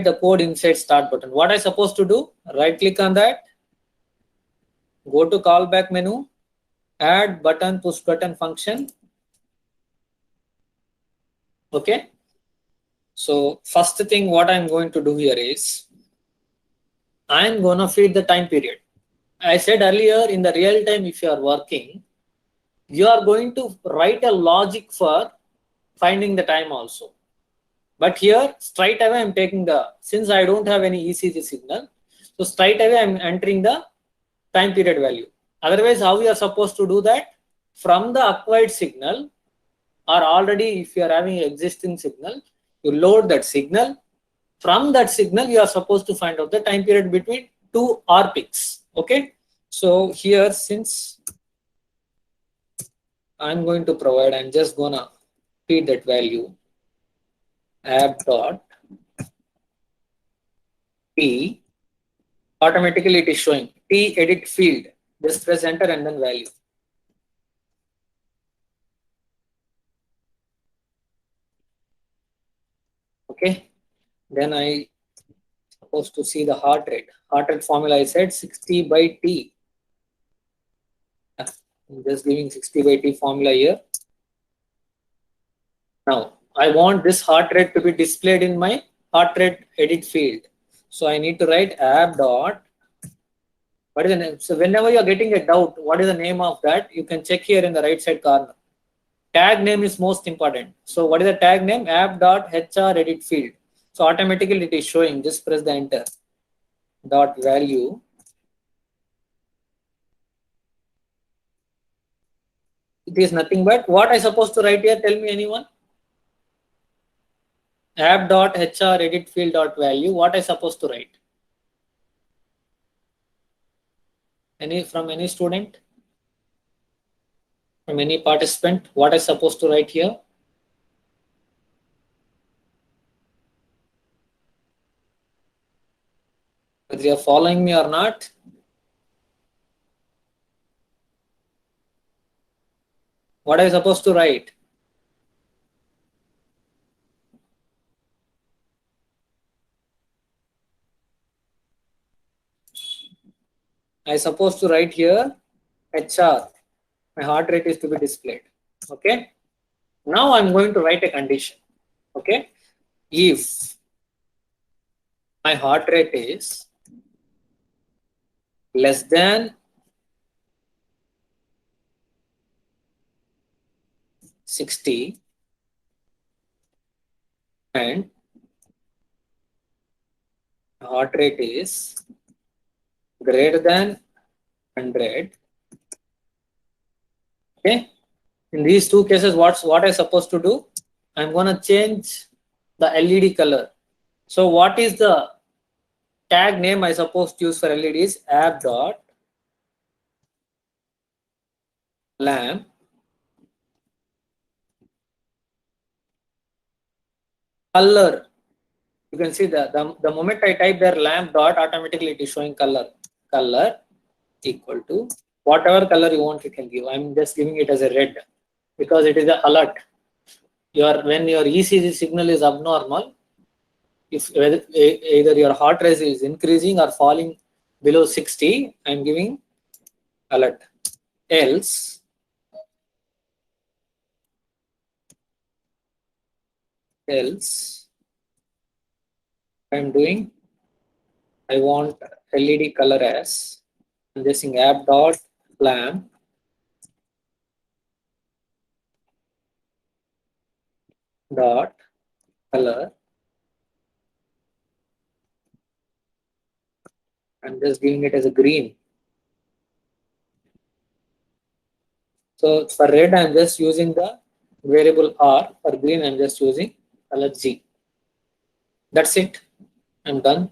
the code inside start button. What I supposed to do? Right click on that, go to callback menu, add button push button function. Okay. So first thing what I'm going to do here is I'm gonna feed the time period. I said earlier, in the real time, if you are working, you are going to write a logic for finding the time also. But here, straight away, I'm taking since I don't have any ECG signal, so straight away I'm entering the time period value. Otherwise, how we are supposed to do that? From the acquired signal, or already if you are having existing signal, you load that signal. From that signal, you are supposed to find out the time period between two R peaks. Okay. So here, since I'm going to provide, I'm just gonna feed that value app dot t. Automatically it is showing t edit field. Just press enter and then value. Okay. Then I supposed to see the heart rate. Heart rate formula I said 60 by t. I'm just giving 60 by t formula here. Now I want this heart rate to be displayed in my heart rate edit field. So I need to write app dot. What is the name? So whenever you are getting a doubt, what is the name of that? You can check here in the right side corner. Tag name is most important. So what is the tag name? App dot hr edit field. So automatically it is showing. Just press the enter. Dot value. It is nothing but what I supposed to write here. Tell me anyone. App dot hr edit field dot value. What I supposed to write? From any student? From any participant? What I supposed to write here? Whether you are following me or not. What are you supposed to write? I supposed to write here HR. My heart rate is to be displayed. Okay. Now I'm going to write a condition. Okay. If my heart rate is less than 60 and heart rate is greater than 100. Okay. In these two cases, what I supposed to do? I'm gonna change the LED color. So what is the tag name I supposed to use for LED is app dot lamp color. You can see the moment I type there lamp dot, automatically it is showing color equal to whatever color you want you can give. I'm just giving it as a red because it is an alert. When your ECG signal is abnormal, if either your heart rate is increasing or falling below 60, I'm giving alert. Else I'm doing, I want LED color as, I'm just saying app dot lamp dot color. I'm just giving it as a green. So for red, I'm just using the variable R. For green, I'm just using color G. That's it. I'm done.